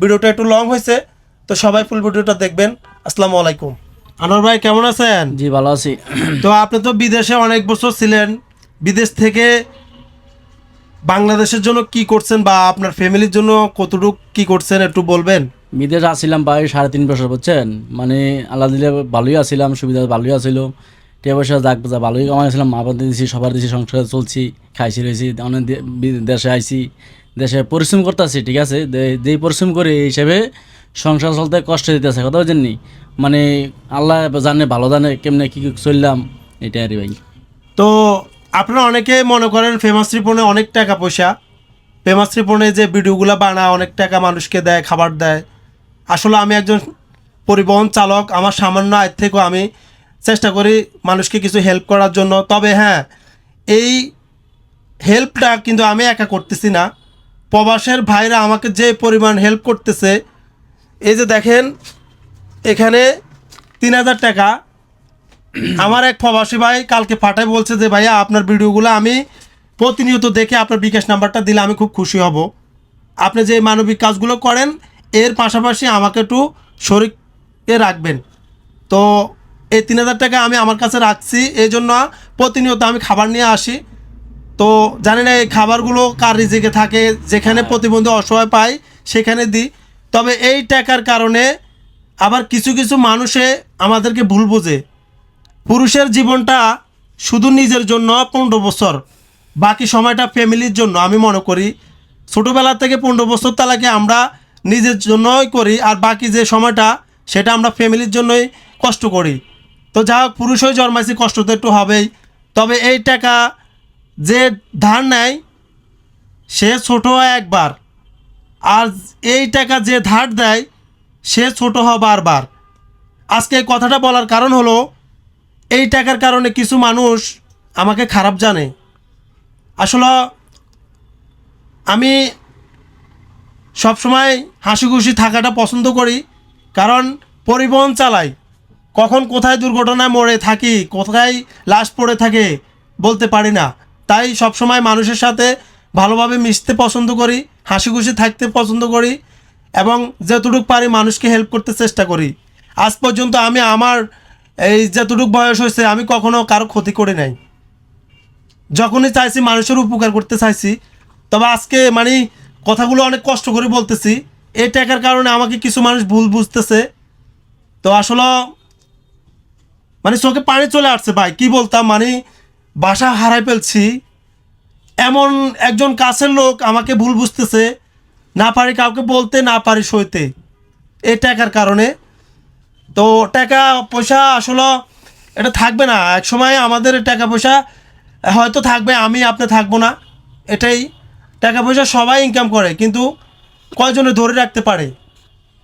ভিডিওটা একটু লং হয়েছে, তো সবাই ফুল ভিডিওটা দেখবেন। আসসালামু আলাইকুম। আনোয়ার ভাই কেমন আছেন? জি ভালো আছি। তো আপনি তো বিদেশে অনেক বছর ছিলেন, বিদেশ থেকে বাংলাদেশের জন্য কি করছেন বা আপনার ফ্যামিলির জন্য কতটুকু কি করছেন একটু বলবেন? বিদেশ আসছিলাম প্রায় 3.5 বছর, বুঝছেন। মানে আল্লাহ দিলে ভালোই আছিলাম, সুবিধা ভালোই আছিল, টাকা পয়সা যাক যা ভালোই কামাইছিলাম, মা বাবা দিয়েছি, সবার দিয়েছি, সংসারে চলছি, খাইছি রয়েছি। অনেক দেশে আইছি, দেশে পরিশ্রম করতেছি, ঠিক আছে। যেই পরিশ্রম করে এই হিসেবে সংসার চলতে কষ্ট দিতেছে, কথা বলছেন নি। মানে আল্লাহ জানে, ভালো জানে কেমনে কী চললাম, এটাই আর ভাই। তো আপনারা অনেকে মনে করেন ফেমাস রিপনে অনেক টাকা পয়সা, ফেমাস রিপনে যে ভিডিওগুলো বানায় অনেক টাকা মানুষকে দেয়, খাবার দেয়। আসলে আমি একজন পরিবহন চালক, আমার সামান্য আয়ের থেকেও আমি চেষ্টা করি মানুষকে কিছু হেল্প করার জন্য। তবে হ্যাঁ, এই হেল্পটা কিন্তু আমি একা করতেছি না, প্রবাসের ভাইরা আমাকে যে পরিমাণ হেল্প করতেছে। এই যে দেখেন এখানে 3,000 টাকা আমার এক প্রবাসী ভাই কালকে পাঠায়, বলছে যে ভাইয়া আপনার ভিডিওগুলো আমি প্রতিনিয়ত দেখে আপনার বিকাশ নাম্বারটা দিলে আমি খুব খুশি হব। আপনি যে মানবিক কাজগুলো করেন এর পাশাপাশি আমাকে একটু শরীরে রাখবেন। তো এই 3,000 টাকা আমি আমার কাছে রাখছি, এই জন্য প্রতিনিয়ত আমি খাবার নিয়ে আসি। তো জানি না এই খাবারগুলো কার রিজিকে থাকে, যেখানে প্রতিবন্ধী অসহায় পায় সেখানে দিই। তবে এই টাকার কারণে আবার কিছু কিছু মানুষে আমাদেরকে ভুল বোঝে। পুরুষের জীবনটা শুধু নিজের জন্য 15 বছর, বাকি সময়টা ফ্যামিলির জন্য। আমি মনে করি ছোটোবেলা থেকে 15 বছর তালাকে আমরা নিজের জন্যই করি, আর বাকি যে সময়টা সেটা আমরা ফ্যামিলির জন্যই কষ্ট করি। তো যা হোক, পুরুষ হয়ে জন্মাইছি, কষ্ট তো একটু হবেই। তবে এই টাকা যে ধার নেয় সে ছোট হয় একবার, আর এই টাকা যে ধার দেয় সে ছোট হয় বারবার। আজকে এই কথাটা বলার কারণ হলো, এই টাকার কারণে কিছু মানুষ আমাকে খারাপ জানে। আসলে আমি সবসময় হাসি খুশি থাকাটা পছন্দ করি, কারণ পরিবহন চালাই, কখন কোথায় দুর্ঘটনায় মরে থাকি, কোথায় লাশ পড়ে থাকে বলতে পারি না। তাই সবসময় মানুষের সাথে ভালোভাবে মিশতে পছন্দ করি, হাসি খুশি থাকতে পছন্দ করি, এবং যতটুকু পারি মানুষকে হেল্প করতে চেষ্টা করি। আজ পর্যন্ত আমি আমার এই যতটুকু বয়স হয়েছে আমি কখনো কারো ক্ষতি করে নাই, যখনই চাইছি মানুষের উপকার করতে চাইছি। তবে আজকে মানে কথাগুলো অনেক কষ্ট করে বলতেছি, এই টাকার কারণে আমাকে কিছু মানুষ ভুল বুঝতেছে। তো আসলে মানে চোখে পানি চলে আসছে ভাই, কি বলতাম, মানে বাসা হারাই ফেলছি। এমন একজন কাছের লোক আমাকে ভুল বুঝতেছে, না পারি কাউকে বলতে, না পারি সইতে, এই টাকার কারণে। তো টাকা পয়সা আসলে এটা থাকবে না, এক সময় আমাদের টাকা পয়সা হয়তো থাকবে, আমি আপনি থাকবো না। এটাই, টাকা পয়সা সবাই ইনকাম করে, কিন্তু কয়জনে ধরে রাখতে পারে।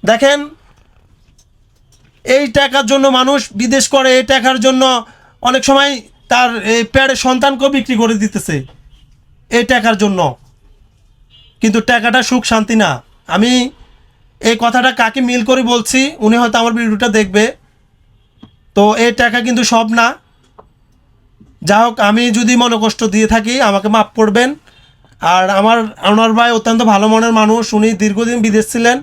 দেখেন এই টাকার জন্য মানুষ বিদেশ করে, এই টাকার জন্য অনেক সময় তার এই প্যাডের সন্তানকেও বিক্রি করে দিতেছে এই টাকার জন্য। কিন্তু টাকাটা সুখ শান্তি না। আমি এই কথাটা কাকে মিল করে বলছি, উনি হয়তো আমার ভিডিওটা দেখবে। তো এই টাকা কিন্তু সব না। যা হোক, আমি যদি মনে কষ্ট দিয়ে থাকি আমাকে মাফ করবেন। আর আমার আনোয়ার ভাই অত্যন্ত ভালো মনের মানুষ, উনি দীর্ঘদিন বিদেশ ছিলেন।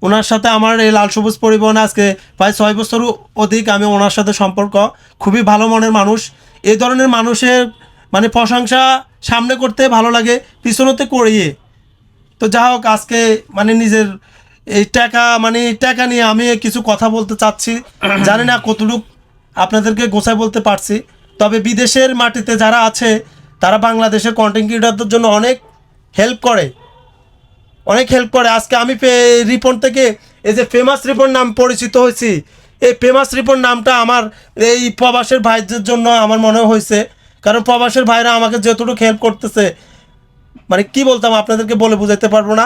ওনার সাথে আমার এই লাল সবুজ পরিবহন আজকে প্রায় 6 বছরও অধিক আমি ওনার সাথে সম্পর্ক। খুবই ভালো মনের মানুষ। এই ধরনের মানুষের মানে প্রশংসা সামনে করতে ভালো লাগে, পিছনতে করিয়ে। তো যা হোক, আজকে মানে নিজের এই টাকা মানে টাকা নিয়ে আমি কিছু কথা বলতে চাচ্ছি, জানি না কতটুকু আপনাদেরকে গোছায় বলতে পারছি। তবে বিদেশের মাটিতে যারা আছে তারা বাংলাদেশের কন্টেন্ট ক্রিয়েটরদের জন্য অনেক হেল্প করে, অনেক হেল্প করে। আজকে আমি রিপন থেকে এই যে ফেমাস রিপন নাম পরিচিত হয়েছি, এই ফেমাস রিপন নামটা আমার এই প্রবাসের ভাইদের জন্য আমার মনে হয়েছে। কারণ প্রবাসের ভাইরা আমাকে যতটুকু হেল্প করতেছে, মানে কি বলতাম আপনাদেরকে বলে বোঝাতে পারবো না।